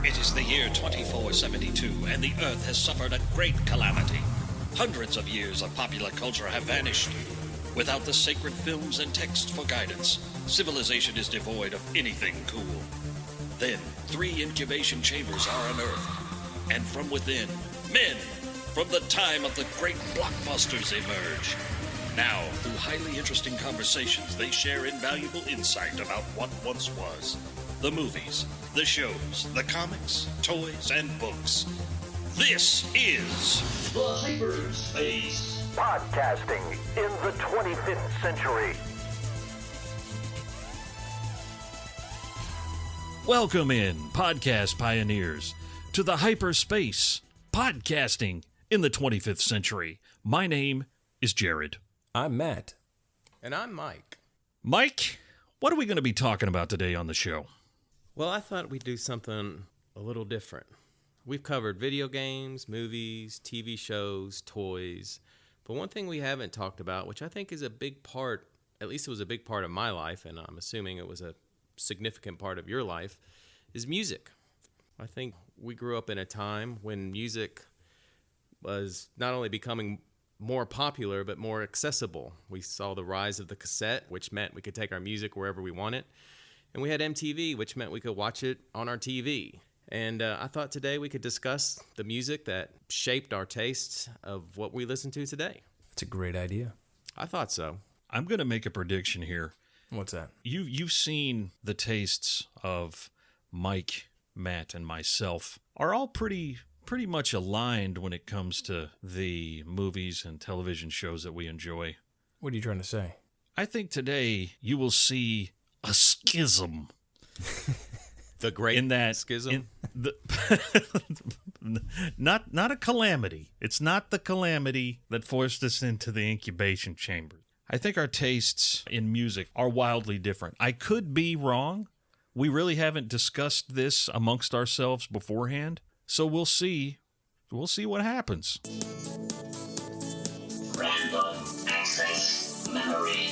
It is the year 2472, and the Earth has suffered a great calamity. Hundreds of years of popular culture have vanished. Without the sacred films and texts for guidance, civilization is devoid of anything cool. Then, 3 incubation chambers are unearthed, and from within, men from the time of the great blockbusters emerge. Now, through highly interesting conversations, they share invaluable insight about what once was. The movies, the shows, the comics, toys, and books. This is The Hyperspace. Podcasting in the 25th century. Welcome in, podcast pioneers, to the hyperspace, podcasting in the 25th century. My name is Jared. I'm Matt. And I'm Mike. Mike, what are we going to be talking about today on the show? Well, I thought we'd do something a little different. We've covered video games, movies, TV shows, toys, but one thing we haven't talked about, which I think is a big part, at least it was a big part of my life, and I'm assuming it was a significant part of your life, is music. I think we grew up in a time when music was not only becoming more popular, but more accessible. We saw the rise of the cassette, which meant we could take our music wherever we wanted. And we had MTV, which meant we could watch it on our TV. And I thought today we could discuss the music that shaped our tastes of what we listen to today. That's a great idea. I thought so. I'm going to make a prediction here. What's that? You've seen the tastes of Mike, Matt, and myself are all pretty much aligned when it comes to the movies and television shows that we enjoy. What are you trying to say? I think today you will see a schism. The great in that schism? Not a calamity. It's not the calamity that forced us into the incubation chamber. I think our tastes in music are wildly different. I could be wrong. We really haven't discussed this amongst ourselves beforehand. So we'll see. We'll see what happens. Random access memory.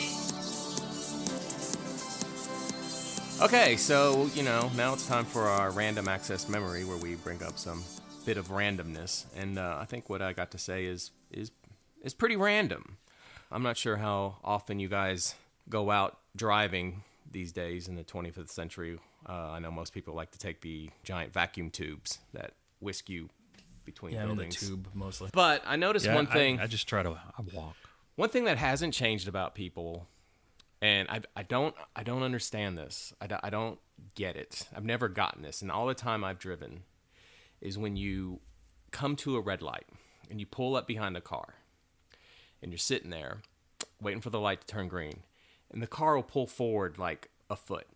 Okay, so, now it's time for our random access memory where we bring up some bit of randomness. And I think what I got to say is pretty random. I'm not sure how often you guys go out driving these days in the 25th century. I know most people like to take the giant vacuum tubes that whisk you between buildings. Yeah, the tube mostly. But I noticed one thing. I just try to walk. One thing that hasn't changed about people, and I don't understand this. I don't get it. I've never gotten this. And all the time I've driven is when you come to a red light and you pull up behind a car and you're sitting there waiting for the light to turn green, and the car will pull forward like a foot.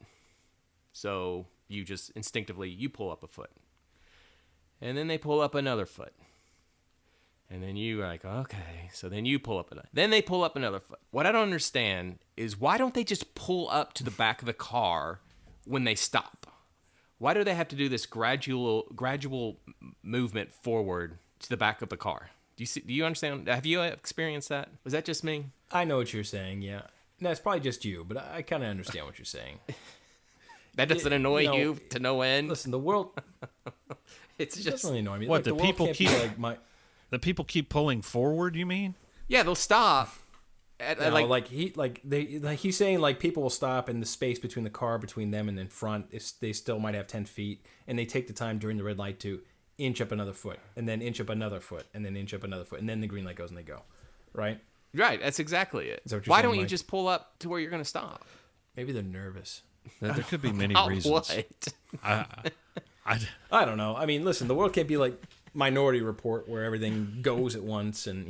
So you just instinctively, you pull up a foot. And then they pull up another foot. And then you're like, okay. So then you pull up another. Then they pull up another foot. What I don't understand is why don't they just pull up to the back of the car when they stop? Why do they have to do this gradual movement forward to the back of the car? Do you understand? Have you experienced that? Was that just me? I know what you're saying, yeah. No, it's probably just you, but I kind of understand what you're saying. That doesn't annoy you to no end? Listen, the world... It doesn't really annoy me. What, like, the people world keep... can't be like The people keep pulling forward, you mean? Yeah, they'll stop. He's saying like people will stop in the space between the car, between them and in front. They still might have 10 feet, and they take the time during the red light to inch up another foot, and then inch up another foot, and then inch up another foot, and then the green light goes and they go. Right? Right, that's exactly it. Why don't you just pull up to where you're going to stop? Maybe they're nervous. There could be many reasons. What? I don't know. I mean, listen, the world can't be like Minority Report where everything goes at once, and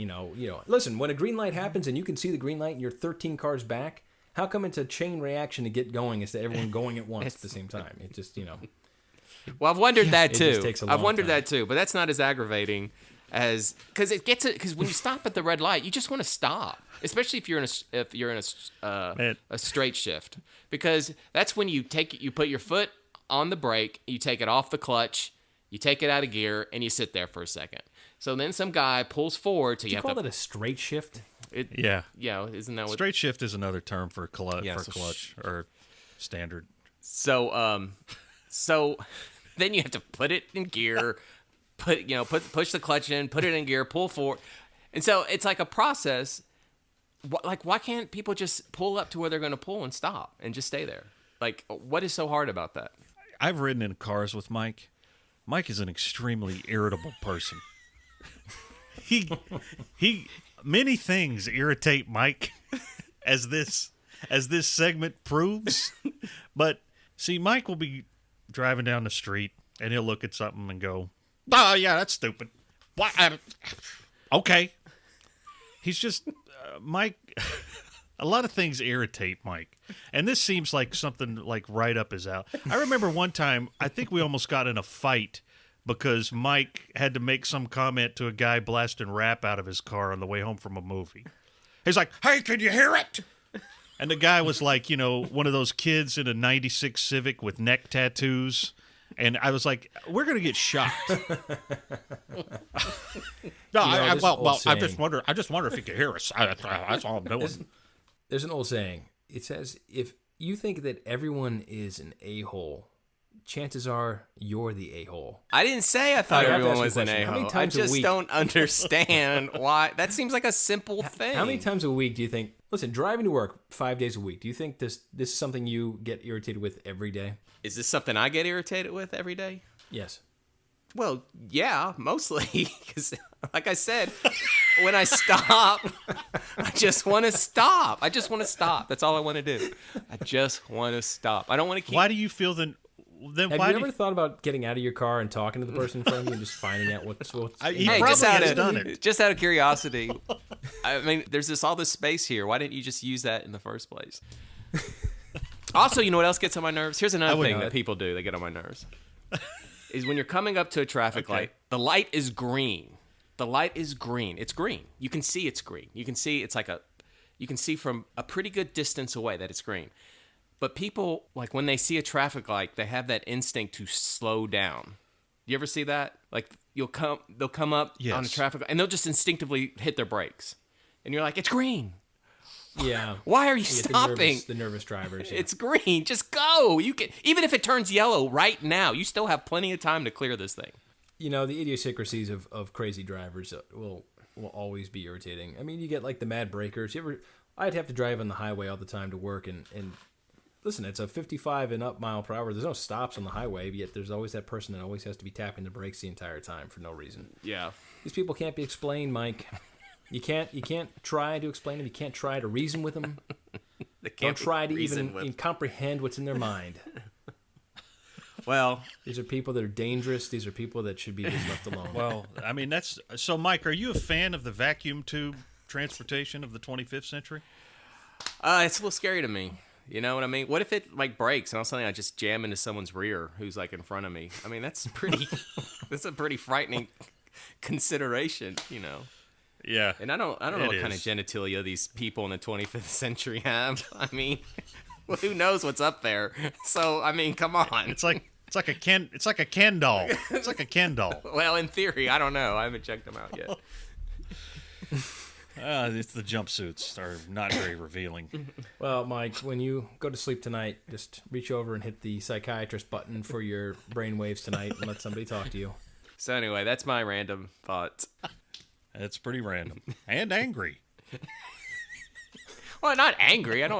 listen, when a green light happens and you can see the green light and you're 13 cars back, how come it's a chain reaction to get going instead of everyone going at once at the same time? It just, Well, I've wondered that too. It just takes a long time. That too, but that's not as aggravating as because when you stop at the red light, you just want to stop, especially if you're in a straight shift, because that's when you put your foot on the brake, you take it off the clutch, you take it out of gear, and you sit there for a second. So then some guy pulls forward. So you call that a straight shift? Yeah. Yeah, isn't that what... Straight shift is another term for clutch or standard. So Then you have to put it in gear, push the clutch in, put it in gear, pull forward. And so it's like a process. Like, why can't people just pull up to where they're going to pull and stop and just stay there? Like, what is so hard about that? I've ridden in cars with Mike. Mike is an extremely irritable person. He many things irritate Mike, as this segment proves. But see, Mike will be driving down the street and he'll look at something and go, "Oh yeah, that's stupid." Why? Okay. He's just Mike. A lot of things irritate Mike, and this seems like something like right up his alley. I remember one time, I think we almost got in a fight because Mike had to make some comment to a guy blasting rap out of his car on the way home from a movie. He's like, "Hey, can you hear it?" And the guy was like, one of those kids in a '96 Civic with neck tattoos. And I was like, "We're gonna get shot." No, I just wonder if you can hear us. That's all I'm doing. There's an old saying. It says, if you think that everyone is an a-hole, chances are you're the a-hole. I didn't say I thought everyone was an How many a-hole. I times a just week- don't understand why. That seems like a simple thing. How many times a week do you think, listen, driving to work 5 days a week, do you think this is something you get irritated with every day? Is this something I get irritated with every day? Yes. Well, yeah, mostly. Because, like I said, when I stop, I just want to stop. I just want to stop. That's all I want to do. I just want to stop. I don't want to keep... Why do you feel then Have why you ever thought about getting out of your car and talking to the person in front of you and just finding out what's He Hey, probably just out, has of, done it. just out of curiosity, I mean, there's all this space here. Why didn't you just use that in the first place? Also, you know what else gets on my nerves? Here's another thing that people do that get on my nerves. Is when you're coming up to a traffic light, the light is green. The light is green. It's green. You can see it's green. You can see you can see from a pretty good distance away that it's green. But people, like when they see a traffic light, they have that instinct to slow down. You ever see that? Like they'll come up on a traffic light and they'll just instinctively hit their brakes. And you're like, "It's green. Yeah. Why are you stopping?" The nervous drivers. Yeah. It's green. Just go. You can, even if it turns yellow right now, you still have plenty of time to clear this thing. The idiosyncrasies of crazy drivers will always be irritating. I mean, you get like the mad breakers. I'd have to drive on the highway all the time to work, and listen, it's a 55 and up mile per hour. There's no stops on the highway, yet there's always that person that always has to be tapping the brakes the entire time for no reason. Yeah. These people can't be explained, Mike. You can't try to explain them. You can't try to reason with them. Don't try to even comprehend what's in their mind. Well, these are people that are dangerous. These are people that should be just left alone. Well, I mean, so Mike, are you a fan of the vacuum tube transportation of the 25th century? It's a little scary to me. You know what I mean? What if it like breaks and all of a sudden I just jam into someone's rear who's like in front of me? I mean, that's a pretty frightening consideration, Yeah. And I don't know what kind of genitalia these people in the 25th century have. I mean, well, who knows what's up there? So, I mean, come on. It's like a Ken doll. It's like a Ken doll. Well, in theory, I don't know. I haven't checked them out yet. It's the jumpsuits are not very revealing. Well, Mike, when you go to sleep tonight, just reach over and hit the psychiatrist button for your brainwaves tonight and let somebody talk to you. So anyway, that's my random thoughts. It's pretty random and angry. Well, not angry. I don't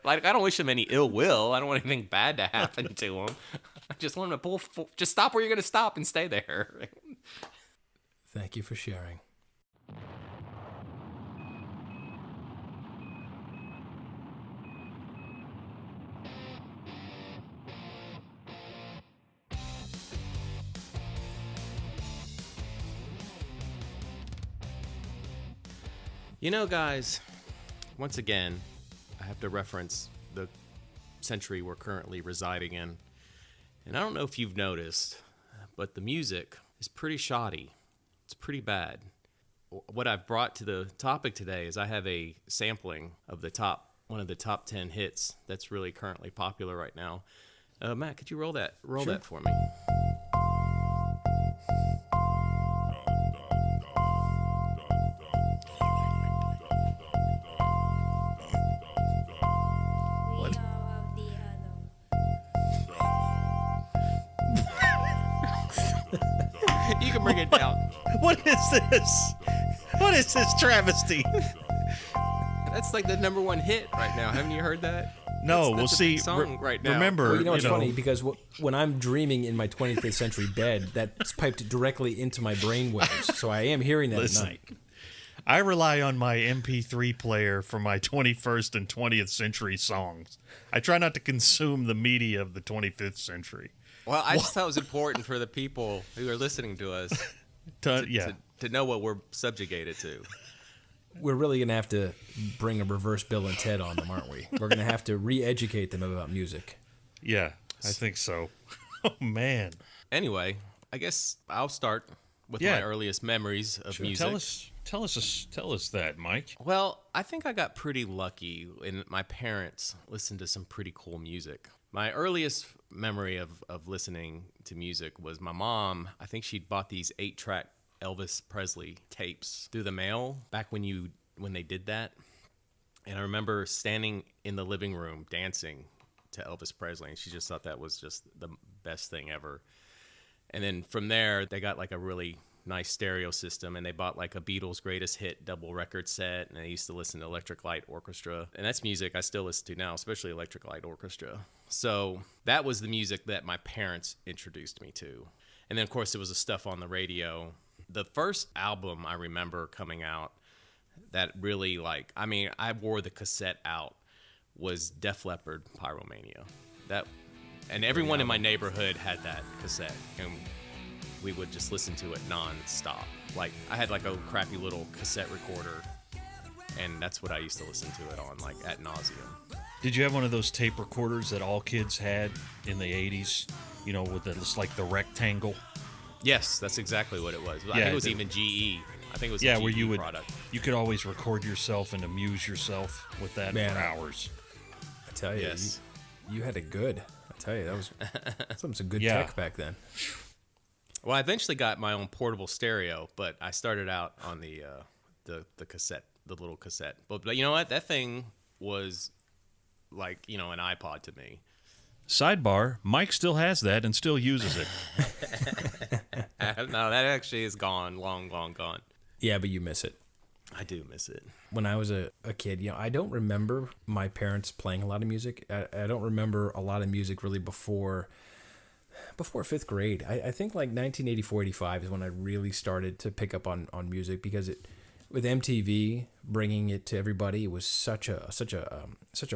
I don't wish them any ill will. I don't want anything bad to happen to them. I just want them to just stop where you're going to stop and stay there. Thank you for sharing. Guys, once again, I have to reference the century we're currently residing in. And I don't know if you've noticed, but the music is pretty shoddy. It's pretty bad. What I've brought to the topic today is I have a sampling of one of the top 10 hits that's really currently popular right now. Matt, could you roll that for me? can bring it down. What is this? What is this travesty? That's like the #1 hit right now. Haven't you heard that? No, That's we'll a see. big song right now. Remember, Well, it's funny because when I'm dreaming in my 25th century bed, that's piped directly into my brain waves. So I am hearing that Listen. at night. I rely on my MP3 player for my 21st and 20th century songs. I try not to consume the media of the 25th century. Well, I just thought it was important for the people who are listening to us To know what we're subjugated to. We're really going to have to bring a reverse Bill and Ted on them, aren't we? We're going to have to re-educate them about music. yeah, I think so. Oh, man. Anyway, I guess I'll start with Yeah. my earliest memories of music. Tell us that, Mike. Well, I think I got pretty lucky, and my parents listened to some pretty cool music. My earliest memory of listening to music was my mom. I think she'd bought these 8-track Elvis Presley tapes through the mail back when they did that. And I remember standing in the living room dancing to Elvis Presley, and she just thought that was just the best thing ever. And then from there, they got like a really nice stereo system, and they bought like a Beatles greatest hit double record set, and I used to listen to Electric Light Orchestra, and that's music I still listen to now, especially Electric Light Orchestra. So that was the music that my parents introduced me to. And then of course there was the stuff on the radio. The first album I remember coming out that really I wore the cassette out was Def Leppard Pyromania. And everyone in my neighborhood had that cassette, and we would just listen to it non-stop. Like, I had like a crappy little cassette recorder, and that's what I used to listen to it on, like, ad nauseum. Did you have one of those tape recorders that all kids had in the 80s? You know, with the rectangle? Yes, that's exactly what it was. I think it was even GE. I think it was a GE where you product. You could always record yourself and amuse yourself with that Man, for hours. I tell you, Yes. you had it good. I tell you, that was some good Yeah. tech back then. Well, I eventually got my own portable stereo, but I started out on the cassette, the little cassette. But you know what? That thing was like, an iPod to me. Sidebar, Mike still has that and still uses it. No, that actually is gone, long gone. Yeah, but you miss it. I do miss it. When I was a kid, I don't remember my parents playing a lot of music. I don't remember a lot of music really before 5th grade. I think like 1984, 85 is when I really started to pick up on music, because with MTV bringing it to everybody, it was such a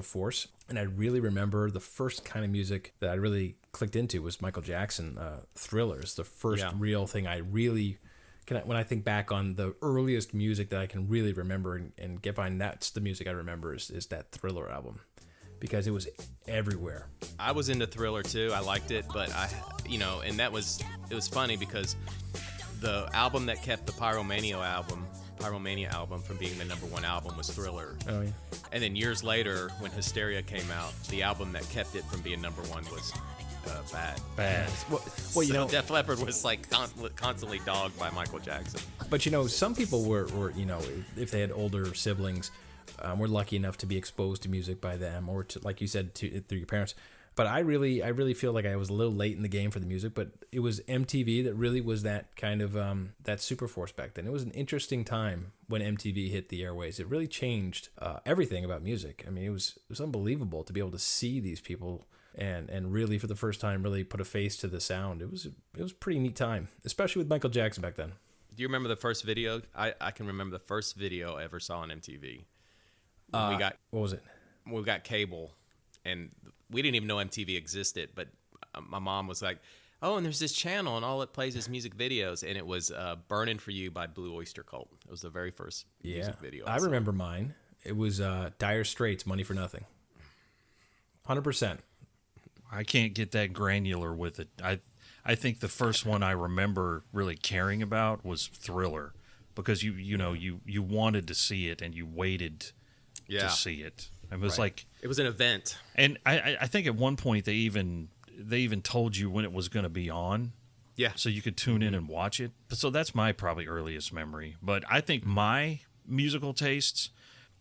force. And I really remember the first kind of music that I really clicked into was Michael Jackson, Thrillers, the first real thing I really when I think back on the earliest music that I can really remember and get behind, that's the music I remember is that Thriller album, because it was everywhere. I was into Thriller too. I liked it, but and it was funny because the album that kept the Pyromania album from being the #1 album was Thriller. Oh yeah. And then years later, when Hysteria came out, the album that kept it from being #1 was Bad. Well, Def Leppard was like constantly dogged by Michael Jackson. But some people were if they had older siblings, were lucky enough to be exposed to music by them, or to, like you said, through your parents. But I really feel like I was a little late in the game for the music. But it was MTV that really was that kind of that super force back then. It was an interesting time when MTV hit the airways. It really changed everything about music. I mean, it was unbelievable to be able to see these people and really for the first time really put a face to the sound. It was a pretty neat time, especially with Michael Jackson back then. Do you remember the first video? I can remember the first video I ever saw on MTV. What was it? We got cable, and we didn't even know MTV existed, but my mom was like, oh, and there's this channel, and all it plays is music videos, and it was Burnin' For You by Blue Oyster Cult. It was the very first music video I remember mine. It was Dire Straits, Money for Nothing. 100%. I can't get that granular with it. I think the first one I remember really caring about was Thriller, because you wanted to see it and you waited to see it. It was like it was an event, and I think at one point they even told you when it was going to be on. Yeah, so you could tune in and watch it. So that's my probably earliest memory. But I think my musical tastes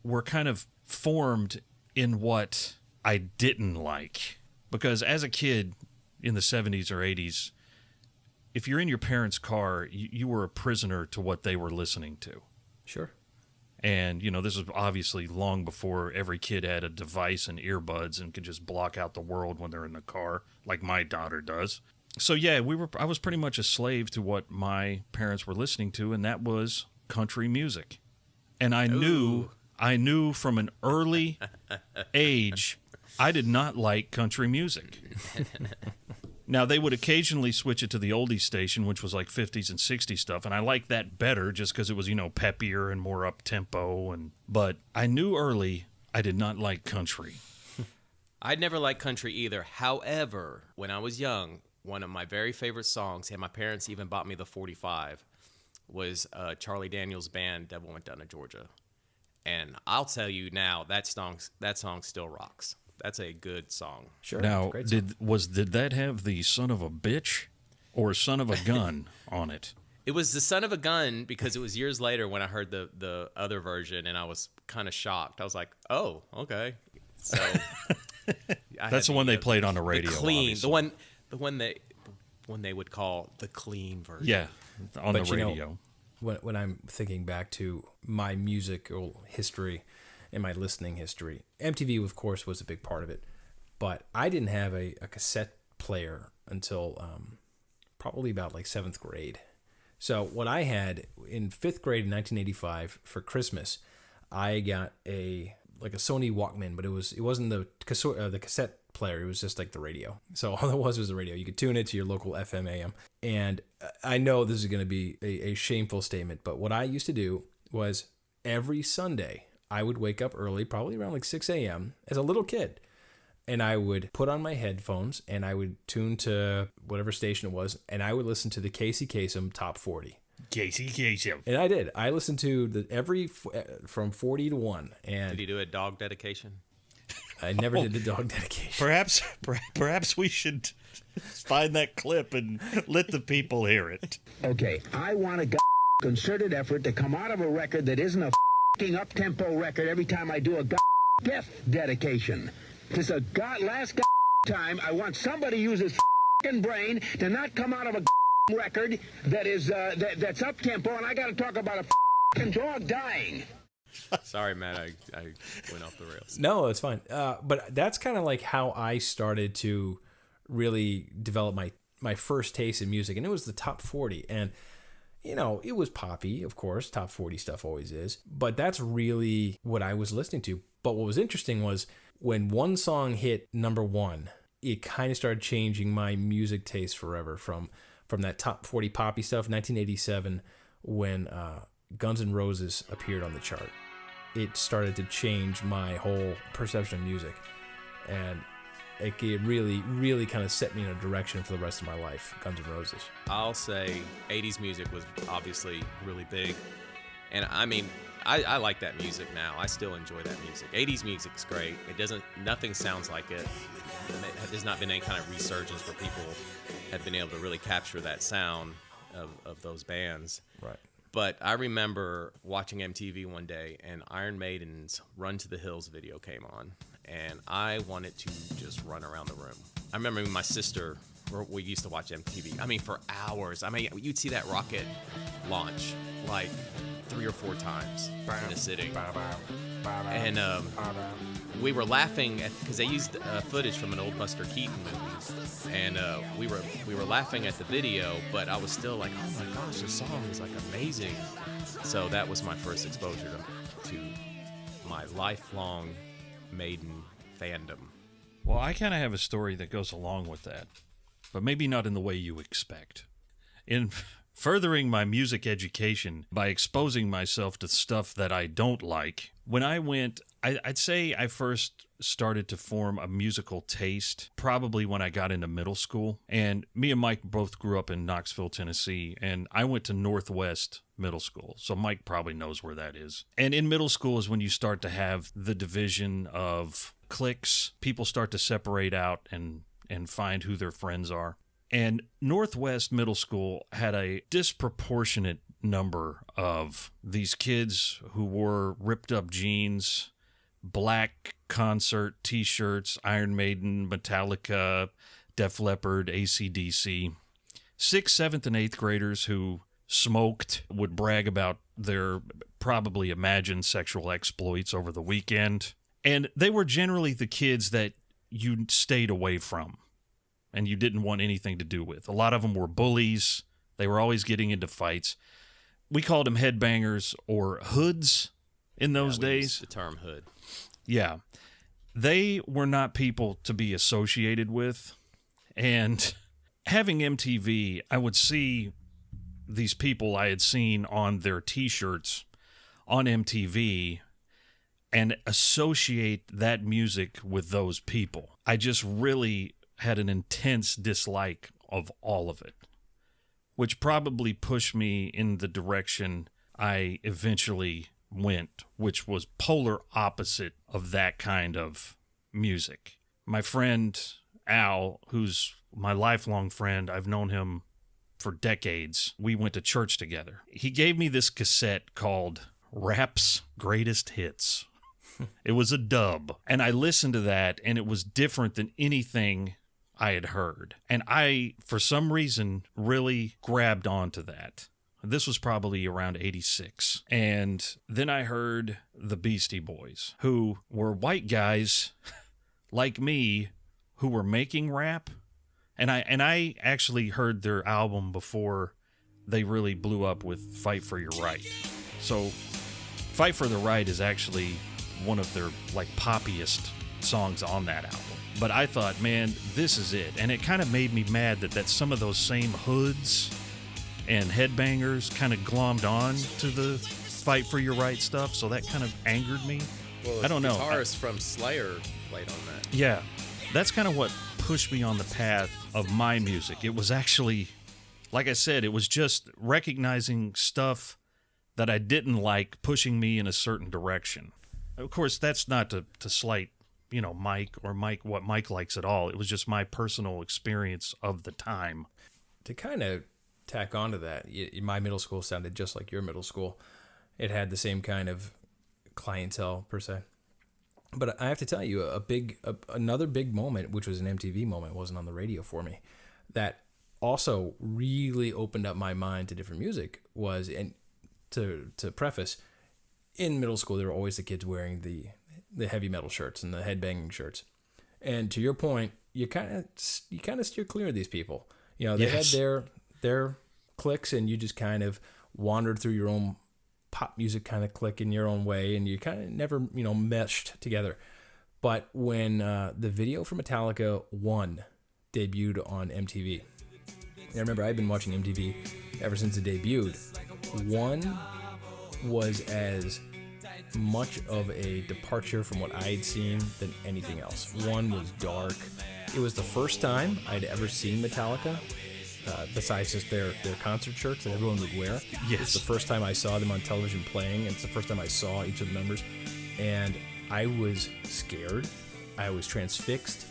were kind of formed in what I didn't like. Because as a kid in the 70s or 80s, if you're in your parents' car, you were a prisoner to what they were listening to. Sure. And, this was obviously long before every kid had a device and earbuds and could just block out the world when they're in the car, like my daughter does. So, yeah, I was pretty much a slave to what my parents were listening to, and that was country music. And I knew from an early age I did not like country music. Now, they would occasionally switch it to the oldie station, which was like 50s and 60s stuff, and I liked that better just because it was, peppier and more up-tempo. But I knew early I did not like country. I'd never liked country either. However, when I was young, one of my very favorite songs, and my parents even bought me the 45, was Charlie Daniels' band, Devil Went Down to Georgia. And I'll tell you now, that song still rocks. That's a good song. Sure. Now, did that have the son of a bitch or son of a gun on it? It was the son of a gun because it was years later when I heard the other version, and I was kind of shocked. I was like, oh, okay. So that's the one they played on the radio. The clean, obviously. the one they would call the clean version. Yeah, on the radio. When I'm thinking back to my musical history and my listening history, MTV, of course, was a big part of it. But I didn't have a cassette player until probably about like 7th grade. So what I had in 5th grade in 1985 for Christmas, I got a Sony Walkman, but it wasn't the cassette player. It was just like the radio. So all it was the radio. You could tune it to your local FM AM. And I know this is going to be a shameful statement, but what I used to do was every Sunday I would wake up early, probably around like 6 a.m. as a little kid, and I would put on my headphones and I would tune to whatever station it was, and I would listen to the Casey Kasem Top 40. Casey Kasem. And I did. I listened to from 40 to 1. And did he do a dog dedication? I never did the dog dedication. Perhaps we should find that clip and let the people hear it. Okay, I want a concerted effort to come out of a record that isn't a up-tempo record every time I do a death dedication. This is last time I want somebody to use his brain to not come out of a record that is that's up-tempo, and I got to talk about a dog dying. Sorry, Matt, I went off the rails. No, it's fine. But that's kind of like how I started to really develop my first taste in music, and it was the top 40. And it was poppy, of course. Top 40 stuff always is. But that's really what I was listening to. But what was interesting was when one song hit number 1, it kind of started changing my music taste forever. From that top 40 poppy stuff, 1987, when Guns N' Roses appeared on the chart. It started to change my whole perception of music. And it really, really kind of set me in a direction for the rest of my life, Guns N' Roses. I'll say 80s music was obviously really big. And I mean, I like that music now. I still enjoy that music. 80s music's great. Nothing sounds like it. There's not been any kind of resurgence where people have been able to really capture that sound of those bands. Right. But I remember watching MTV one day, and Iron Maiden's Run to the Hills video came on, and I wanted to just run around the room. I remember my sister, we used to watch MTV, I mean, for hours. I mean, you'd see that rocket launch like 3 or 4 times in a sitting. And we were laughing because they used footage from an old Buster Keaton movie, and we were laughing at the video, but I was still like, oh my gosh, this song is like amazing. So that was my first exposure to my lifelong Maiden fandom. Well, I kind of have a story that goes along with that, but maybe not in the way you expect. In furthering my music education by exposing myself to stuff that I don't like, when I went, I'd say I first started to form a musical taste probably when I got into middle school. And me and Mike both grew up in Knoxville, Tennessee, and I went to Northwest Middle School. So Mike probably knows where that is. And in middle school is when you start to have the division of cliques. People start to separate out and find who their friends are. And Northwest Middle School had a disproportionate number of these kids who wore ripped up jeans, black concert t-shirts, Iron Maiden, Metallica, Def Leppard, AC/DC, 6th, 7th, and 8th graders who smoked would brag about their probably imagined sexual exploits over the weekend. And they were generally the kids that you stayed away from and you didn't want anything to do with. A lot of them were bullies. They were always getting into fights. We called them headbangers or hoods in those days. The term hood. Yeah. They were not people to be associated with. And having MTV, I would see these people I had seen on their T-shirts on MTV and associate that music with those people. I just really had an intense dislike of all of it, which probably pushed me in the direction I eventually went, which was polar opposite of that kind of music. My friend Al, who's my lifelong friend, I've known him for decades. We went to church together. He gave me this cassette called Rap's Greatest Hits. It was a dub, and I listened to that, and it was different than anything I had heard. And I, for some reason, really grabbed onto that. This was probably around 86. And then I heard the Beastie Boys, who were white guys like me who were making rap. And I actually heard their album before they really blew up with Fight for Your Right. So Fight for the Right is actually one of their like poppiest songs on that album. But I thought, man, this is it. And it kind of made me mad that some of those same hoods and headbangers kind of glommed on to the Fight for Your Right stuff. So that kind of angered me. Well, I don't know. Guitarist from Slayer played on that. Yeah. That's kind of what pushed me on the path of my music. It was actually, like I said, it was just recognizing stuff that I didn't like pushing me in a certain direction. Of course, that's not to slight, Mike what Mike likes at all. It was just my personal experience of the time. To kind of tack onto that, my middle school sounded just like your middle school. It had the same kind of clientele per se. But I have to tell you, another big moment, which was an MTV moment, wasn't on the radio for me, that also really opened up my mind to different music was, and to preface, in middle school there were always the kids wearing the heavy metal shirts and the headbanging shirts, and to your point, you kind of steer clear of these people. They had their cliques, and you just kind of wandered through your own pop music kind of click in your own way, and you kind of never, meshed together. But when the video for Metallica 1 debuted on MTV, I remember I've been watching MTV ever since it debuted. 1 was as much of a departure from what I had seen than anything else. 1 was dark. It was the first time I'd ever seen Metallica, besides just their concert shirts that everyone would wear. Yes. It's the first time I saw them on television playing, and it's the first time I saw each of the members. And I was scared. I was transfixed.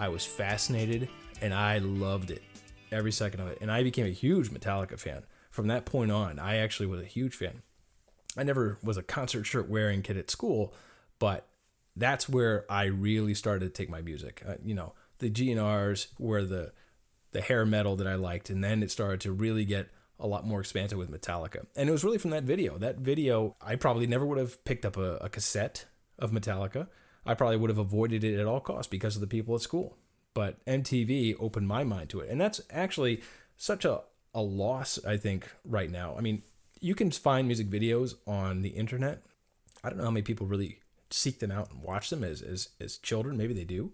I was fascinated, and I loved it, every second of it. And I became a huge Metallica fan. From that point on, I actually was a huge fan. I never was a concert shirt wearing kid at school, but that's where I really started to take my music. The GNRs were the hair metal that I liked, and then it started to really get a lot more expansive with Metallica. And it was really from that video. That video, I probably never would have picked up a cassette of Metallica. I probably would have avoided it at all costs because of the people at school. But MTV opened my mind to it. And that's actually such a loss, I think, right now. I mean, you can find music videos on the internet. I don't know how many people really seek them out and watch them as children. Maybe they do.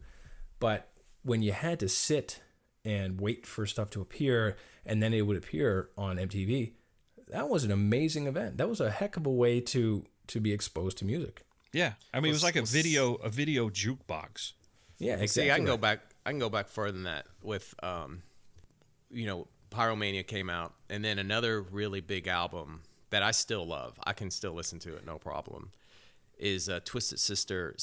But when you had to sit and wait for stuff to appear, and then it would appear on MTV, that was an amazing event. That was a heck of a way to be exposed to music. Yeah, I mean, it was like a video jukebox. Yeah, exactly. See, I can go back further than that with, Pyromania came out, and then another really big album that I still love, I can still listen to it, no problem, is Twisted Sister.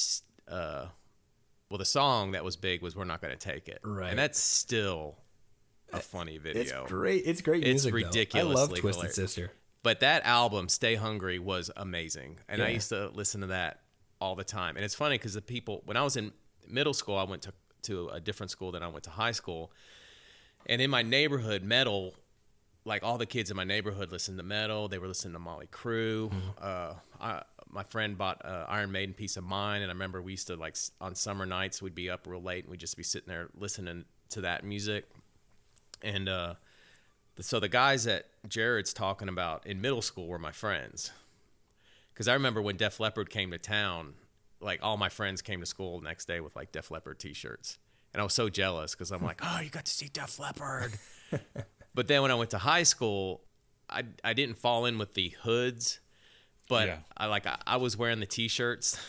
The song that was big was "We're Not Gonna Take It," right? And that's still a funny video. It's great. It's great music. It's ridiculously I love Twisted hilarious. Sister. But that album, "Stay Hungry," was amazing, and I Yeah. used to listen to that all the time. And it's funny because when I was in middle school, I went to a different school than I went to high school. And in my neighborhood, metal, like all the kids in my neighborhood listened to metal. They were listening to Motley Crue. My friend bought Iron Maiden Piece of Mind, and I remember we used to, like, on summer nights, we'd be up real late, and we'd just be sitting there listening to that music. And so the guys that Jared's talking about in middle school were my friends. Because I remember when Def Leppard came to town, like, all my friends came to school the next day with, like, Def Leppard T-shirts. And I was so jealous because I'm like, oh, you got to see Def Leppard. But then when I went to high school, I didn't fall in with the hoods. But I was wearing the T-shirts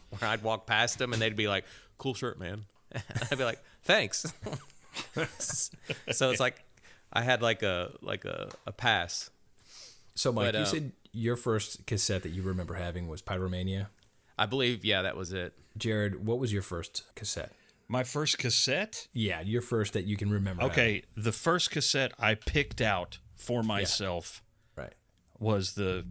where I'd walk past them and they'd be like, "Cool shirt, man." I'd be like, "Thanks." So it's like I had like a pass. So Mike, you said your first cassette that you remember having was Pyromania. I believe, yeah, that was it. Jared, what was your first cassette? My first cassette? Yeah, your first that you can remember. Okay, the first cassette I picked out for myself was the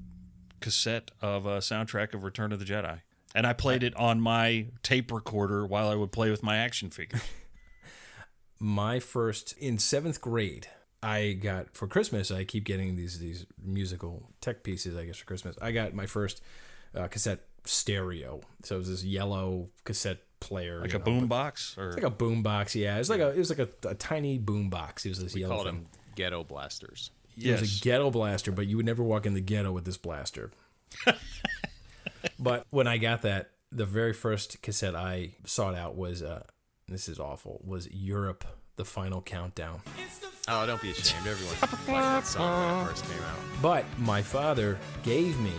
cassette of a soundtrack of Return of the Jedi. And I played it on my tape recorder while I would play with my action figures. My first, in 7th grade, I got, for Christmas, I keep getting these musical tech pieces, I guess, for Christmas. I got my first cassette stereo. So it was this yellow cassette player. Like a boom box? Or? It's like a boom box, yeah. It was like a tiny boom box. It was this yellow thing. We thing. called them ghetto blasters. It was a ghetto blaster, but you would never walk in the ghetto with this blaster. But when I got that, the very first cassette I sought out was, this is awful, was Europe, The Final Countdown. Oh, don't be ashamed. Everyone liked that song when it first came out. But my father gave me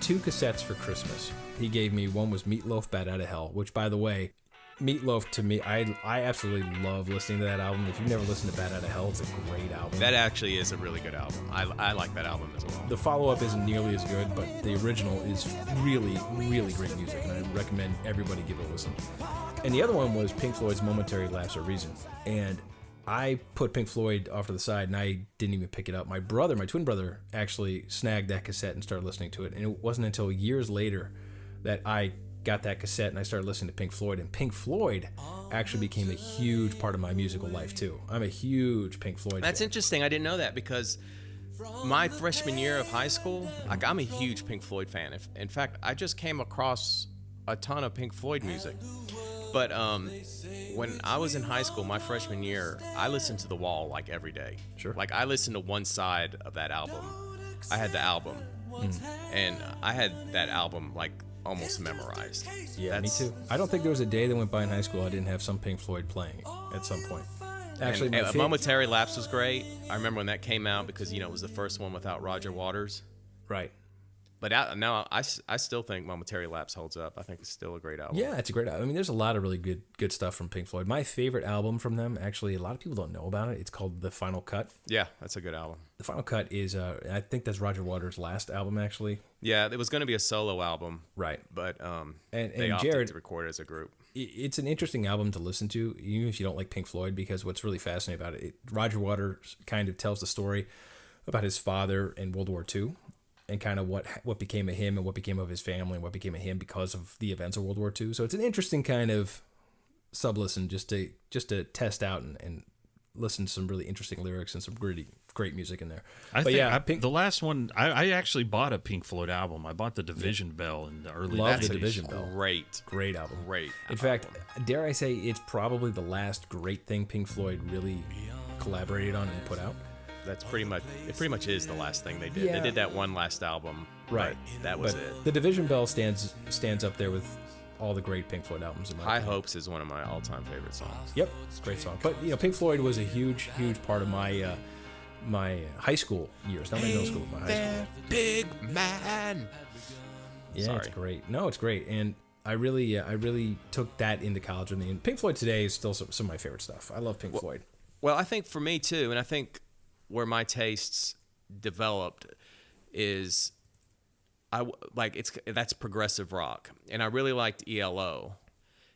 2 cassettes for Christmas. He gave me, one was Meatloaf, Bat Outta Hell, which, by the way, Meatloaf, to me, I absolutely love listening to that album. If you've never listened to Bat Outta Hell, it's a great album. That actually is a really good album. I like that album as well. The follow-up isn't nearly as good, but the original is really, really great music, and I recommend everybody give it a listen. And the other one was Pink Floyd's Momentary Lapse of Reason. And I put Pink Floyd off to the side, and I didn't even pick it up. My twin brother, actually snagged that cassette and started listening to it. And it wasn't until years later that I got that cassette and I started listening to Pink Floyd. And Pink Floyd actually became a huge part of my musical life, too. I'm a huge Pink Floyd That's fan. interesting. I didn't know that because my freshman year of high school, like, I'm a huge Pink Floyd fan. In fact, I just came across a ton of Pink Floyd music. But when I was in high school, my freshman year, I listened to The Wall like every day. Sure. Like, I listened to one side of that album. I had the album. And I had that album like almost memorized. Yeah, me too. I don't think there was a day that went by in high school I didn't have some Pink Floyd playing at some point. Actually, and Momentary Lapse was great. I remember when that came out because, it was the first one without Roger Waters. Right. But now I still think Momentary Lapse holds up. I think it's still a great album. Yeah, it's a great album. I mean, there's a lot of really good stuff from Pink Floyd. My favorite album from them, actually, a lot of people don't know about it. It's called The Final Cut. Yeah, that's a good album. The Final Cut is, I think that's Roger Waters' last album, actually. Yeah, it was going to be a solo album. Right. But and they opted Jared, to record it as a group. It's an interesting album to listen to, even if you don't like Pink Floyd, because what's really fascinating about it, Roger Waters kind of tells the story about his father in World War II. And kind of what became of him and what became of his family and what became of him because of the events of World War II. So it's an interesting kind of sub-listen just to test out and listen to some really interesting lyrics and some really great music in there. The last one, I actually bought a Pink Floyd album. I bought the Division Bell in the early Love 90s. the Division Bell. Great album. Great. In fact, dare I say, it's probably the last great thing Pink Floyd really collaborated on and put out. It pretty much is the last thing they did. Yeah. They did that one last album. Right. That was it. The Division Bell stands up there with all the great Pink Floyd albums. In my High opinion. Hopes is one of my all-time favorite songs. Yep, it's a great song. But Pink Floyd was a huge part of my my high school years. Not my middle school, but my high school. Big man. Yeah, Sorry. it's great. No, it's great, and I really took that into college. I mean, Pink Floyd today is still some of my favorite stuff. I love Pink Floyd. Well, I think for me too, and I think where my tastes developed is that's progressive rock, and I really liked ELO,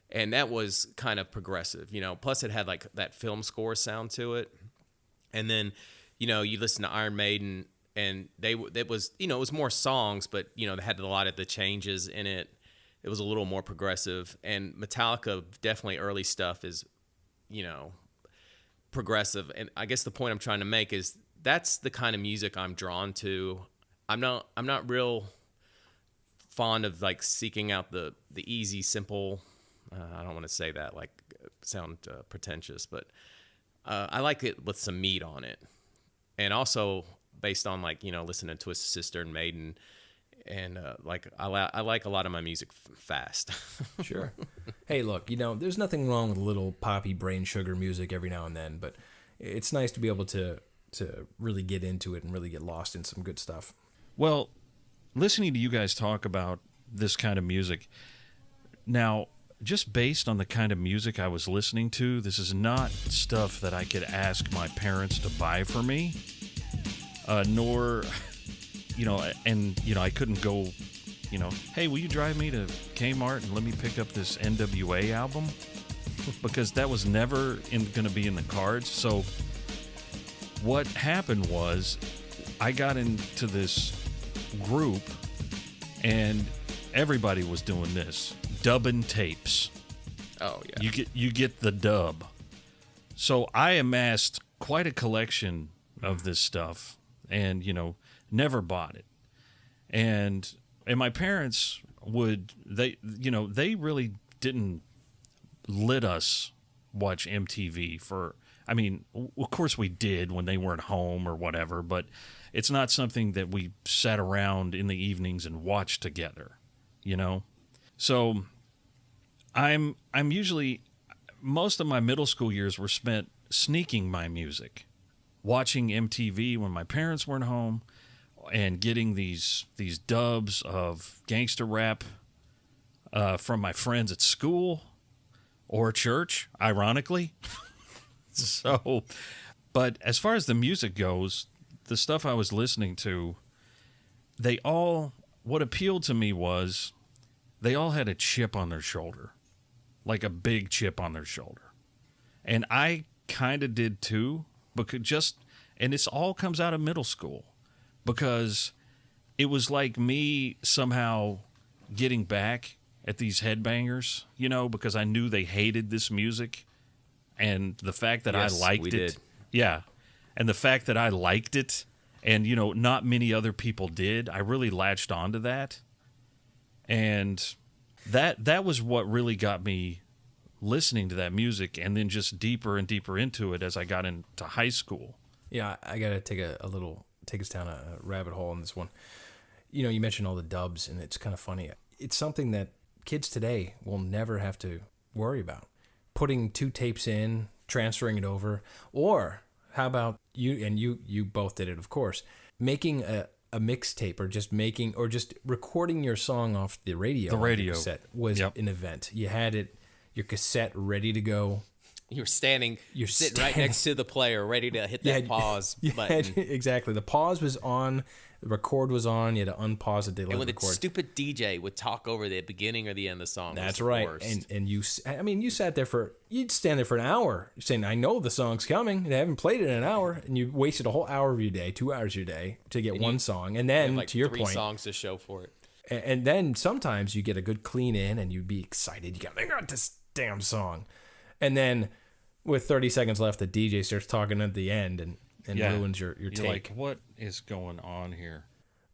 and that was kind of progressive, Plus, it had like that film score sound to it, and then you listen to Iron Maiden, and it was more songs, but they had a lot of the changes in it. It was a little more progressive, and Metallica definitely early stuff is, progressive, and I guess the point I'm trying to make is that's the kind of music I'm drawn to. I'm not real fond of like seeking out the easy, simple. I don't want to say that like sound pretentious, but I like it with some meat on it, and also based on like listening to Twisted Sister and Maiden, and like I like a lot of my music fast. Sure. Hey, look, there's nothing wrong with a little poppy brain sugar music every now and then, but it's nice to be able to really get into it and really get lost in some good stuff. Well, listening to you guys talk about this kind of music, now, just based on the kind of music I was listening to, this is not stuff that I could ask my parents to buy for me, nor, I couldn't go, hey, will you drive me to Kmart and let me pick up this NWA album? Because that was never going to be in the cards. So what happened was I got into this group and everybody was doing this, dubbing tapes. Oh yeah. You get the dub. So I amassed quite a collection of this stuff and never bought it. And my parents they really didn't let us watch MTV of course we did when they weren't home or whatever, but it's not something that we sat around in the evenings and watched together, So I'm usually, most of my middle school years were spent sneaking my music, watching MTV when my parents weren't home, and getting these dubs of gangster rap from my friends at school or church, ironically. So, but as far as the music goes, the stuff I was listening to, what appealed to me was they all had a chip on their shoulder, like a big chip on their shoulder. And I kind of did too, and this all comes out of middle school, because it was like me somehow getting back at these headbangers, because I knew they hated this music. And the fact that I liked it. Did. Yeah. And the fact that I liked it and, not many other people did, I really latched onto that. And that was what really got me listening to that music, and then just deeper and deeper into it as I got into high school. Yeah, I got to take take us down a rabbit hole on this one. You mentioned all the dubs, and it's kind of funny. It's something that kids today will never have to worry about. Putting 2 tapes in, transferring it over, or how about you both did it, of course, making a mixtape or just recording your song off the radio. The radio cassette was an event. You had your cassette ready to go. You're sitting right next to the player, ready to hit that pause button. Exactly. The pause was on. The record was on. You had to unpause it. And when the stupid DJ would talk over the beginning or the end of the song. That's right. And you sat there you'd stand there for an hour saying, I know the song's coming. And I haven't played it in an hour. And you wasted a whole hour of your day, 2 hours of your day to get one song. And then, to your point. 3 songs to show for it. And then sometimes you get a good clean in and you'd be excited. I got this damn song. And then with 30 seconds left, the DJ starts talking at the end and ruins your take. You're like, what is going on here?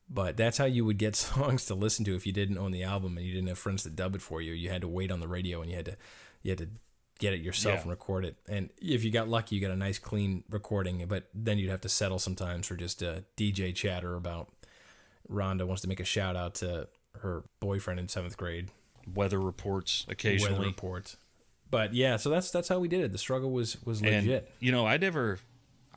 But that's how you would get songs to listen to if you didn't own the album and you didn't have friends to dub it for you. You had to wait on the radio and you had to get it yourself and record it. And if you got lucky, you got a nice clean recording. But then you'd have to settle sometimes for just a DJ chatter about Rhonda wants to make a shout out to her boyfriend in 7th grade. Weather reports occasionally. Weather reports. But yeah, so that's how we did it. The struggle was legit. And,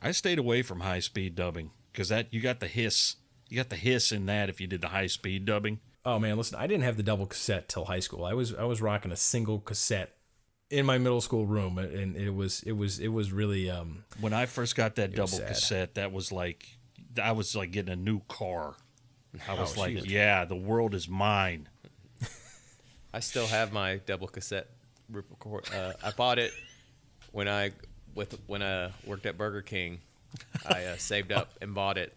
I stayed away from high speed dubbing because you got the hiss. You got the hiss in that if you did the high speed dubbing. Oh man, listen, I didn't have the double cassette till high school. I was rocking a single cassette in my middle school room, and it was really. When I first got that double cassette, that was like I was like getting a new car. I was like, huge. Yeah, the world is mine. I still have my double cassette record. I bought it when I worked at Burger King. I saved up and bought it.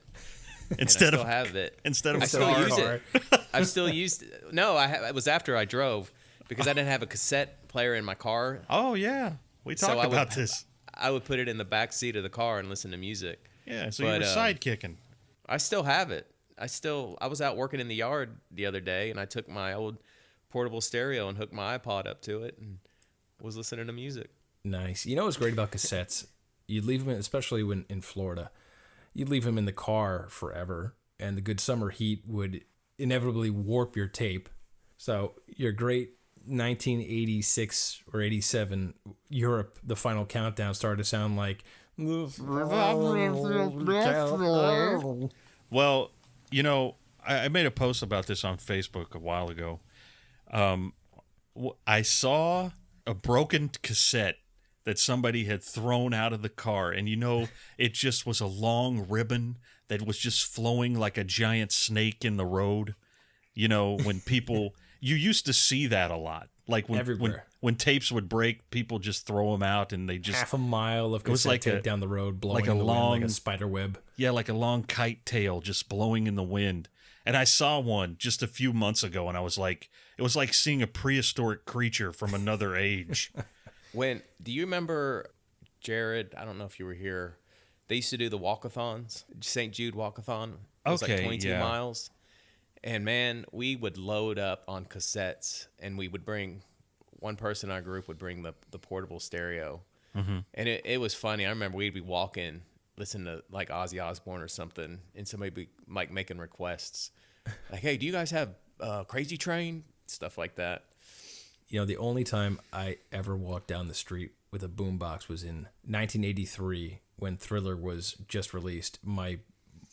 Instead of have it. Instead of I still use it. I've still used it. No, it was after I drove because I didn't have a cassette player in my car. Oh yeah, we talked about this. I would put it in the back seat of the car and listen to music. Yeah, so you were sidekicking. I still have it. I was out working in the yard the other day, and I took my old portable stereo and hooked my iPod up to it and was listening to music. Nice. You know what's great about cassettes? You'd leave them, especially when in Florida, you'd leave them in the car forever, and the good summer heat would inevitably warp your tape. So your great 1986 or 87 Europe, the final countdown started to sound like... Well, you know, I made a post about this on Facebook a while ago. I saw a broken cassette that somebody had thrown out of the car, and you know, it just was a long ribbon that was just flowing like a giant snake in the road. You know, when people, you used to see that a lot. Like when tapes would break, people just throw them out, and they just half a mile of cassette tape down the road, blowing like a in the long, wind, like a spider web. Yeah, like a long kite tail just blowing in the wind. And I saw one just a few months ago, and I was like, it was like seeing a prehistoric creature from another age. Do you remember, Jared? I don't know if you were here. They used to do the walkathons, St. Jude walkathon. It was like 22 miles. And man, we would load up on cassettes, and we would bring, one person in our group would bring the portable stereo. Mm-hmm. And it was funny. I remember we'd be walking, listening to like Ozzy Osbourne or something, and somebody would be like making requests. Like, hey, do you guys have Crazy Train? Stuff like that. You know, the only time I ever walked down the street with a boombox was in 1983 when Thriller was just released. One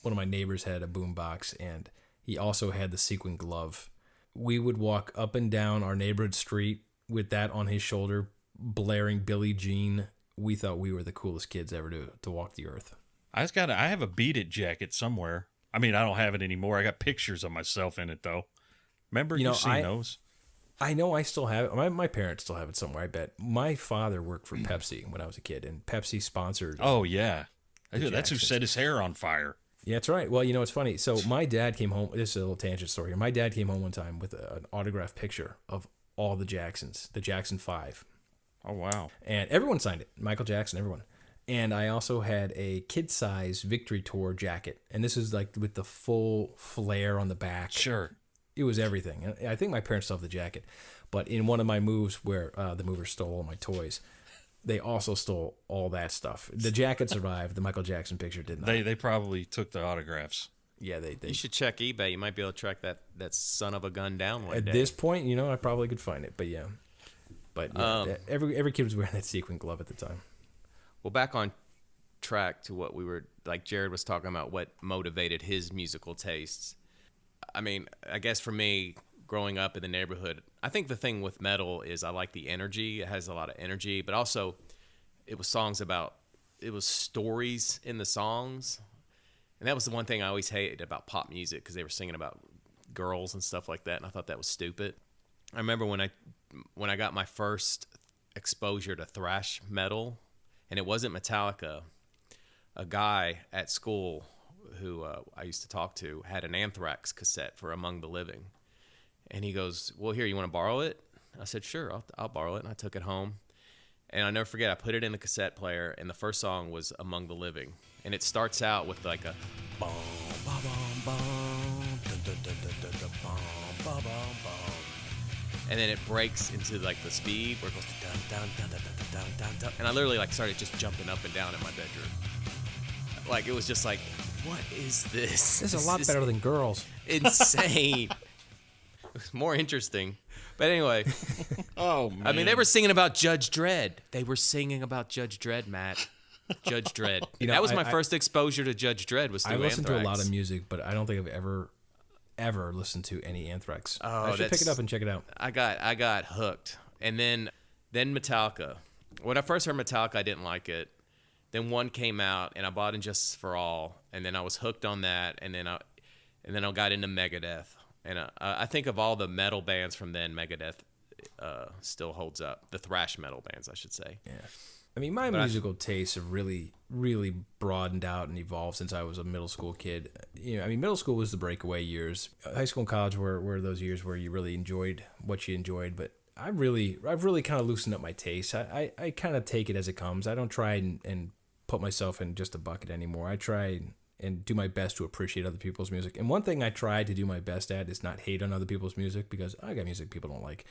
of my neighbors had a boombox, and he also had the sequin glove. We would walk up and down our neighborhood street with that on his shoulder, blaring Billie Jean. We thought we were the coolest kids ever to walk the earth. I have a Beat It jacket somewhere. I mean, I don't have it anymore. I got pictures of myself in it, though. Remember, you've seen those? I know I still have it. My parents still have it somewhere, I bet. My father worked for Pepsi when I was a kid, and Pepsi sponsored... Oh, yeah. That's who set his hair on fire. Yeah, that's right. Well, you know, it's funny. So my dad came home. This is a little tangent story here. My dad came home one time with an autographed picture of all the Jacksons, the Jackson 5. Oh, wow. And everyone signed it. Michael Jackson, everyone. And I also had a kid-size Victory Tour jacket. And this is like with the full flare on the back. Sure. It was everything. I think my parents still have the jacket. But in one of my moves where the movers stole all my toys, they also stole all that stuff. The jacket survived. The Michael Jackson picture did not. They probably took the autographs. Yeah, they You should check eBay. You might be able to track that son of a gun down one day. At this point, you know, I probably could find it. But yeah. But yeah, every kid was wearing that sequin glove at the time. Well, back on track to what we were, like Jared was talking about, what motivated his musical tastes. I mean, I guess for me, growing up in the neighborhood, I think the thing with metal is I like the energy. It has a lot of energy, but also it was stories in the songs. And that was the one thing I always hated about pop music, because they were singing about girls and stuff like that, and I thought that was stupid. I remember when I got my first exposure to thrash metal, and it wasn't Metallica. A guy at school who I used to talk to had an Anthrax cassette for Among the Living. And he goes, well, here, you want to borrow it? I said, sure, I'll borrow it. And I took it home. And I'll never forget, I put it in the cassette player, and the first song was Among the Living. And it starts out with like a bum, bum, bum, dun, dun, dun, dun, dun, dun, bum, bum, bum. And then it breaks into like the speed where it goes dun, dun, dun, dun, dun, dun, dun, dun. And I literally like started just jumping up and down in my bedroom. Like, it was just like, what is this? This is a lot better than Girls. Insane. It was more interesting. But anyway. Oh, man. I mean, they were singing about Judge Dredd. Matt. Judge Dredd. You know, that was my first exposure to Judge Dredd, was through Anthrax. I listened to a lot of music, but I don't think I've ever listened to any Anthrax. Oh, I should pick it up and check it out. I got hooked. And then Metallica. When I first heard Metallica, I didn't like it. Then one came out, and I bought Injustice for All, and then I was hooked on that, and then I got into Megadeth. And I think of all the metal bands from then, Megadeth still holds up. The thrash metal bands, I should say. Yeah. I mean, my musical tastes have really, really broadened out and evolved since I was a middle school kid. You know, I mean, middle school was the breakaway years. High school and college were those years where you really enjoyed what you enjoyed. But I've really kind of loosened up my taste. I kind of take it as it comes. I don't try and put myself in just a bucket anymore. I try and do my best to appreciate other people's music. And one thing I try to do my best at is not hate on other people's music, because I got music people don't like.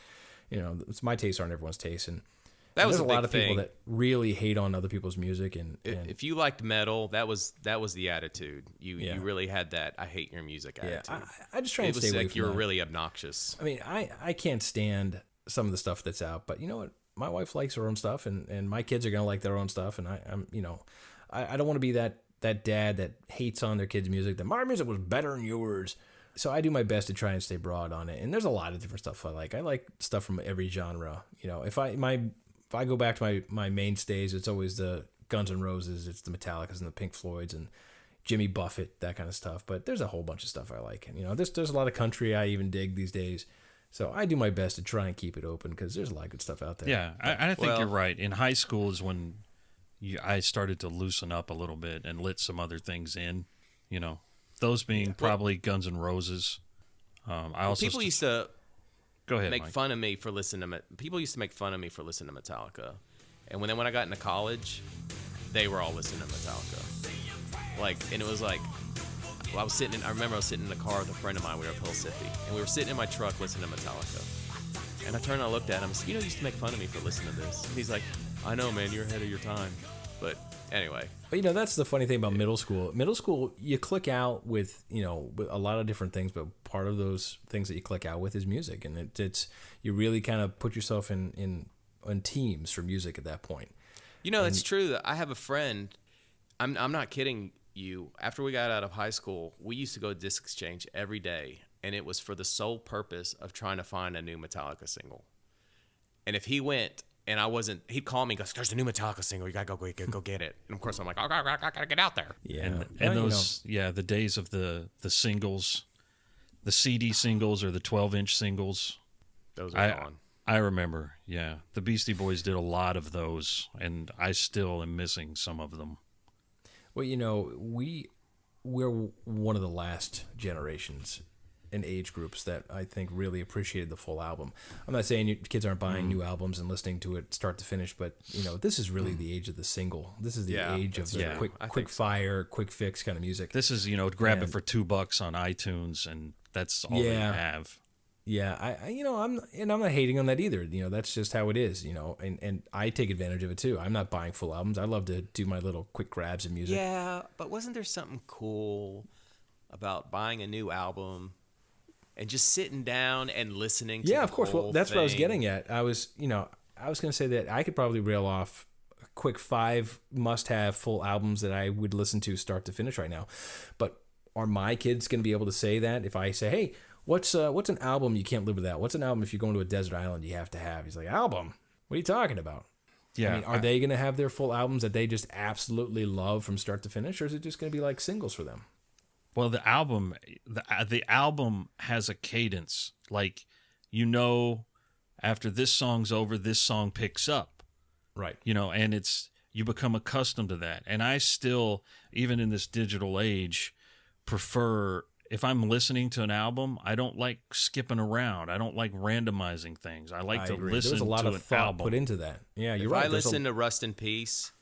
It's my tastes aren't everyone's taste, and That was there's a a lot big of people thing. that really hate on other people's music. And If you liked metal, that was the attitude. You really had that I hate your music yeah, attitude. I just try It and was stay away like from you were that. really obnoxious. I mean, I can't stand some of the stuff that's out, but you know what? My wife likes her own stuff, and my kids are gonna like their own stuff, and I don't want to be that dad that hates on their kids' music. That my music was better than yours. So I do my best to try and stay broad on it. And there's a lot of different stuff I like. I like stuff from every genre. If I go back to my mainstays, it's always the Guns N' Roses, it's the Metallicas and the Pink Floyds and Jimmy Buffett, that kind of stuff. But there's a whole bunch of stuff I like. And there's a lot of country I even dig these days. So I do my best to try and keep it open, because there's a lot of good stuff out there. Yeah, I think you're right. In high school is when I started to loosen up a little bit and let some other things in. Those being probably Guns N' Roses. I also People used to go ahead. make Mike. fun of me for listening to people used to make fun of me for listening to Metallica, and when I got into college, they were all listening to Metallica. And it was like, I remember I was sitting in the car with a friend of mine. We were at Mississippi, and we were sitting in my truck listening to Metallica. And I turned and I looked at him and said, you used to make fun of me for listening to this. And he's like, I know, man, you're ahead of your time. But anyway. But that's the funny thing about middle school. Middle school, you click out with with a lot of different things, but part of those things that you click out with is music, and it's you really kind of put yourself in teams for music at that point. It's true that I have a friend. I'm not kidding you. After we got out of high school, we used to go to Disc Exchange every day, and it was for the sole purpose of trying to find a new Metallica single. And if he went and I wasn't, he'd call me and goes, there's a new Metallica single, you gotta go get it. And of course I'm like, I gotta get out there. Yeah, And those the days of the singles, the CD singles or the 12-inch singles. Those are gone. I remember, yeah. The Beastie Boys did a lot of those, and I still am missing some of them. Well, we're one of the last generations and age groups that I think really appreciated the full album. I'm not saying your kids aren't buying new albums and listening to it start to finish, but this is really the age of the single. This is the age of the quick fire, quick fix kind of music. This is, grab it for $2 on iTunes, and that's all they have. Yeah, I'm not hating on that either. That's just how it is. And I take advantage of it too. I'm not buying full albums. I love to do my little quick grabs of music. Yeah, but wasn't there something cool about buying a new album and just sitting down and listening to of course. Well, that's thing? what I was getting at. I was going to say that I could probably reel off a quick 5 must-have full albums that I would listen to start to finish right now. But are my kids going to be able to say that if I say, hey, what's an album you can't live without? What's an album if you're going to a desert island you have to have? He's like, album? What are you talking about? Yeah. Are they going to have their full albums that they just absolutely love from start to finish, or is it just going to be like singles for them? Well, the album has a cadence. Like, after this song's over, this song picks up. Right. And you become accustomed to that. And I still, even in this digital age, prefer, if I'm listening to an album, I don't like skipping around. I don't like randomizing things. I like to agree. listen There's a lot to of an thought album. put into that. Yeah, you're If right. I listen to Rust in Peace,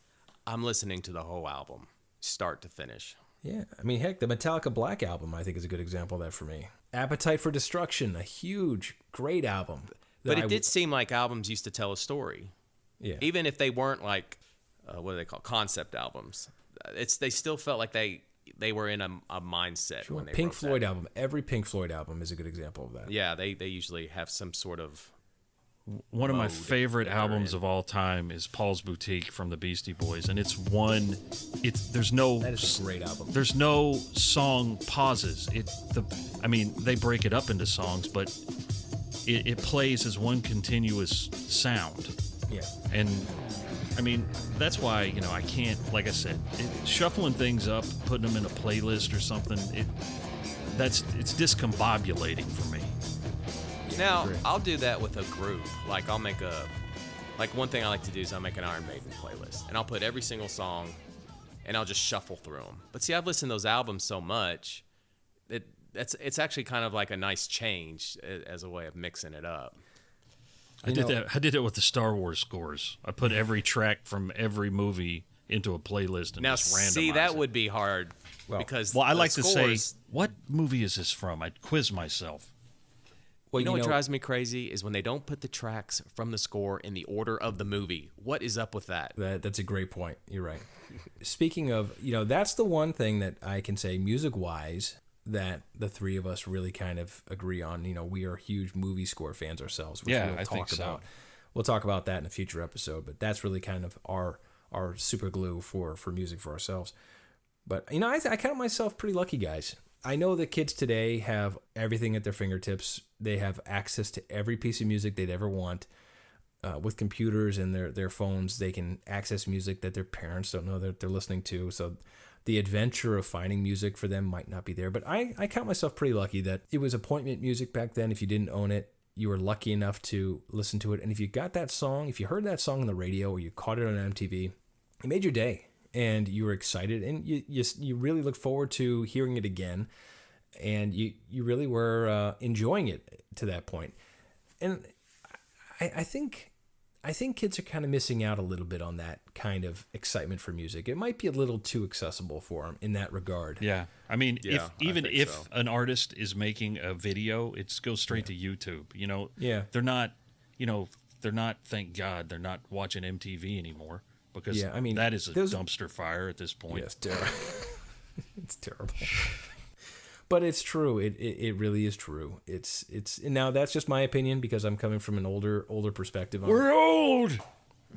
I'm listening to the whole album, start to finish. Yeah, heck, the Metallica Black album I think is a good example of that for me. Appetite for Destruction, a huge, great album. But it did seem like albums used to tell a story. Yeah. Even if they weren't like, what do they call concept albums? They still felt like they were in a mindset when they Pink wrote Floyd that. album. Every Pink Floyd album is a good example of that. Yeah, they usually have some sort of. One of my mode favorite that they're albums in. of all time is Paul's Boutique from the Beastie Boys, and there's That is a great album. there's no song pauses. They break it up into songs, but it plays as one continuous sound. Yeah. And that's why I can't, like I said, shuffling things up, putting them in a playlist or something. It's discombobulating for me. Now, I'll do that with a group. Like, I'll make one thing I like to do is I'll make an Iron Maiden playlist. And I'll put every single song, and I'll just shuffle through them. But see, I've listened to those albums so much, it's actually kind of like a nice change as a way of mixing it up. I did it with the Star Wars scores. I put every track from every movie into a playlist and Now, just randomize see, that it. would be hard because Well, I the like to say, scores- what movie is this from? I'd quiz myself. Well, you know what drives me crazy is when they don't put the tracks from the score in the order of the movie. What is up with that? That's a great point. You're right. Speaking of, that's the one thing that I can say music-wise that the three of us really kind of agree on. We are huge movie score fans ourselves, which I think so. about. We'll talk about that in a future episode, but that's really kind of our super glue for music for ourselves. But, I count myself pretty lucky, guys. I know that kids today have everything at their fingertips. They have access to every piece of music they'd ever want. With computers and their phones, they can access music that their parents don't know that they're listening to. So the adventure of finding music for them might not be there. But I count myself pretty lucky that it was appointment music back then. If you didn't own it, you were lucky enough to listen to it. And if you got that song, if you heard that song on the radio or you caught it on MTV, it made your day. And you were excited, and you really look forward to hearing it again, and you really were enjoying it to that point. And I think kids are kind of missing out a little bit on that kind of excitement for music. It might be a little too accessible for them in that regard. Yeah, I mean, Yeah, if an artist is making a video, it goes straight to YouTube. Yeah. They're not. Thank God, they're not watching MTV anymore. Because that is a dumpster fire at this point. Yes, terrible. It's terrible. But it's true. It really is true. It's now that's just my opinion because I'm coming from an older perspective. We're old.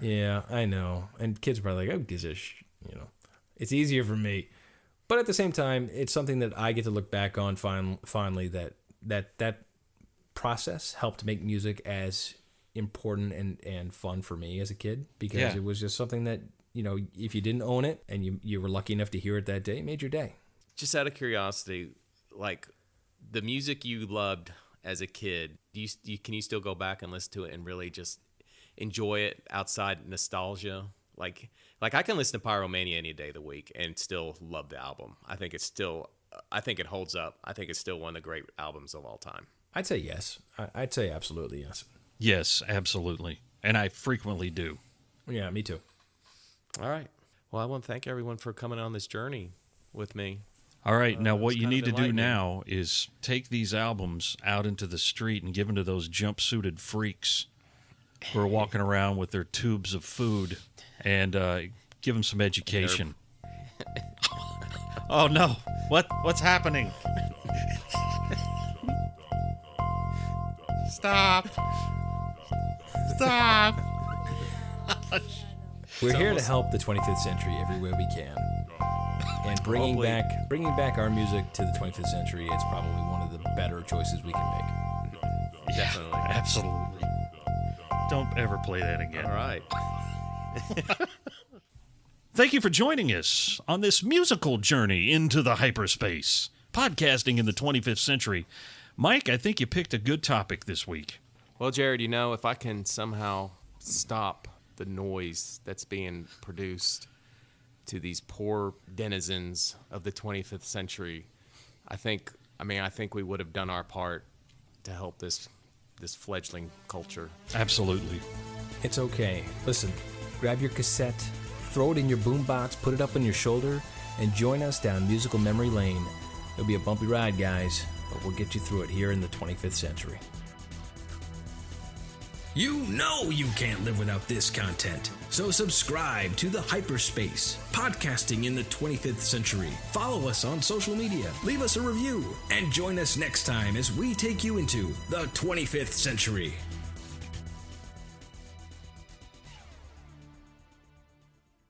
Yeah, I know. And kids are probably like, oh, gives a it's easier for me. But at the same time, it's something that I get to look back on finally that process helped make music as important and fun for me as a kid because it was just something that if you didn't own it and you were lucky enough to hear it that day, it made your day. Just out of curiosity, like the music you loved as a kid, can you still go back and listen to it and really just enjoy it outside nostalgia? Like I can listen to Pyromania any day of the week and still love the album. I think it holds up. I think it's still one of the great albums of all time. I'd say yes. I'd say absolutely yes. Yes, absolutely. And I frequently do. Yeah, me too. All right. Well, I want to thank everyone for coming on this journey with me. All right. Now, what it's you kind of need to do enlightening. now is take these albums out into the street and give them to those jumpsuited freaks who are walking around with their tubes of food and give them some education. Oh, no. What's happening? Stop. Stop. We're here to help the 25th century every way we can. And bringing back our music to the 25th century, it's probably one of the better choices we can make. Definitely. Absolutely. Don't ever play that again. All right. Thank you for joining us on this musical journey into the hyperspace, podcasting in the 25th century. Mike, I think you picked a good topic this week. Well, Jared, if I can somehow stop the noise that's being produced to these poor denizens of the 25th century, I think we would have done our part to help this fledgling culture. Absolutely. It's okay. Listen, grab your cassette, throw it in your boombox, put it up on your shoulder, and join us down musical memory lane. It'll be a bumpy ride, guys, but we'll get you through it here in the 25th century. You know you can't live without this content, so subscribe to The Hyperspace, podcasting in the 25th century. Follow us on social media, leave us a review, and join us next time as we take you into the 25th century.